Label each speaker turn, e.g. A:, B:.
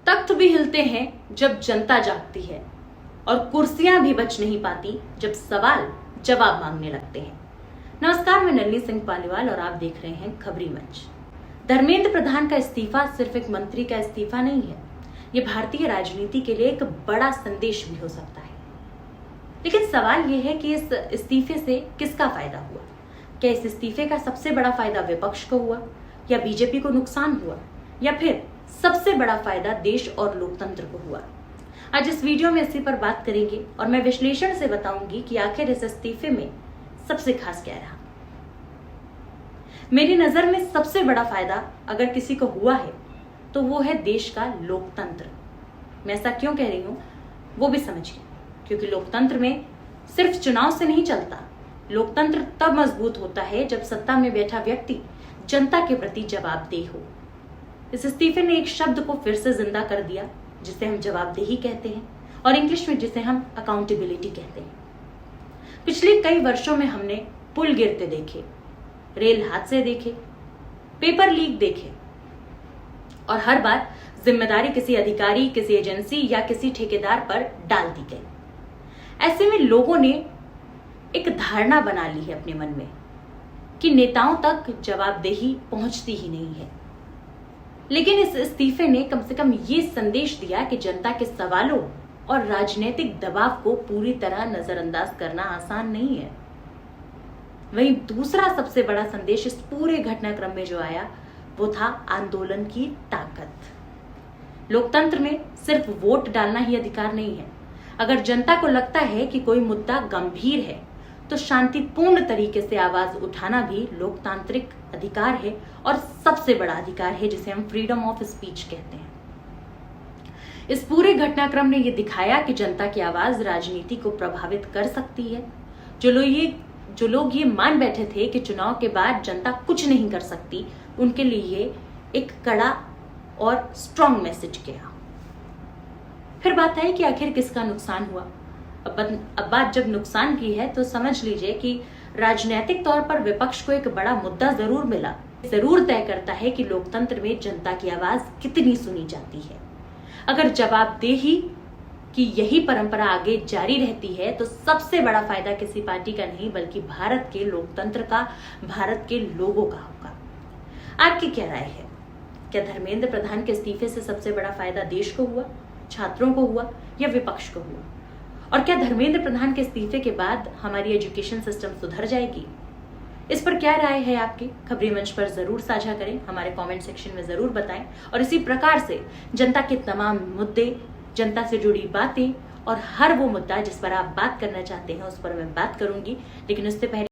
A: तख्त भी हिलते हैं जब जनता जागती है और कुर्सियां भी बच नहीं पाती जब सवाल जवाब मांगने लगते हैं। नमस्कार, मैं नलिनी सिंह पालीवाल और आप देख रहे हैं खबरी मंच। धर्मेंद्र प्रधान का इस्तीफा सिर्फ एक मंत्री का इस्तीफा नहीं है, ये भारतीय राजनीति के लिए एक बड़ा संदेश भी हो सकता है। लेकिन सवाल ये है कि इस इस्तीफे से किसका फायदा हुआ? क्या इस इस्तीफे का सबसे बड़ा फायदा विपक्ष को हुआ, या बीजेपी को नुकसान हुआ, या फिर सबसे बड़ा फायदा देश और लोकतंत्र को हुआ? आज इस वीडियो में इसी पर बात करेंगे और मैं विश्लेषण से बताऊंगी कि आखिर इस इस्तीफे में सबसे खास क्या रहा। मेरी नजर में सबसे बड़ा फायदा अगर किसी को हुआ है तो वो है देश का लोकतंत्र। मैं ऐसा क्यों कह रही हूं वो भी समझिए, क्योंकि लोकतंत्र में सिर्फ चुनाव से नहीं चलता। लोकतंत्र तब मजबूत होता है जब सत्ता में बैठा व्यक्ति जनता के प्रति जवाबदेह हो। इस इस्तीफे ने एक शब्द को फिर से जिंदा कर दिया, जिसे हम जवाबदेही कहते हैं और इंग्लिश में जिसे हम अकाउंटेबिलिटी कहते हैं। पिछले कई वर्षों में हमने पुल गिरते देखे, रेल हादसे देखे, पेपर लीक देखे और हर बार जिम्मेदारी किसी अधिकारी, किसी एजेंसी या किसी ठेकेदार पर डाल दी गई। ऐसे में लोगों ने एक धारणा बना ली है अपने मन में कि नेताओं तक जवाबदेही पहुंचती ही नहीं है। लेकिन इस इस्तीफे ने कम से कम ये संदेश दिया कि जनता के सवालों और राजनीतिक दबाव को पूरी तरह नजरअंदाज करना आसान नहीं है। वहीं दूसरा सबसे बड़ा संदेश इस पूरे घटनाक्रम में जो आया वो था आंदोलन की ताकत। लोकतंत्र में सिर्फ वोट डालना ही अधिकार नहीं है। अगर जनता को लगता है कि कोई मुद्दा गंभीर है तो शांतिपूर्ण तरीके से आवाज उठाना भी लोकतांत्रिक अधिकार है और सबसे बड़ा अधिकार है, जिसे हम फ्रीडम ऑफ स्पीच कहते हैं। इस पूरे घटनाक्रम ने यह दिखाया कि जनता की आवाज राजनीति को प्रभावित कर सकती है। जो लोग ये मान बैठे थे कि चुनाव के बाद जनता कुछ नहीं कर सकती, उनके लिए एक कड़ा और स्ट्रॉन्ग मैसेज गया। फिर बात है कि आखिर किसका नुकसान हुआ। अब बात जब नुकसान की है तो समझ लीजिए कि राजनीतिक तौर पर विपक्ष को एक बड़ा मुद्दा जरूर मिला, जरूर तय करता है कि लोकतंत्र में जनता की आवाज कितनी सुनी जाती है। अगर जवाबदेही की यही परंपरा आगे जारी रहती है तो सबसे बड़ा फायदा किसी पार्टी का नहीं बल्कि भारत के लोकतंत्र का, भारत के लोगों का होगा। आपकी क्या राय है? क्या धर्मेंद्र प्रधान के इस्तीफे से सबसे बड़ा फायदा देश को हुआ, छात्रों को हुआ, या विपक्ष को हुआ? और क्या धर्मेंद्र प्रधान के इस्तीफे के बाद हमारी एजुकेशन सिस्टम सुधर जाएगी? इस पर क्या राय है आपकी? खबरी मंच पर जरूर साझा करें, हमारे कमेंट सेक्शन में जरूर बताएं। और इसी प्रकार से जनता के तमाम मुद्दे, जनता से जुड़ी बातें और हर वो मुद्दा जिस पर आप बात करना चाहते हैं उस पर मैं बात करूंगी। लेकिन उससे पहले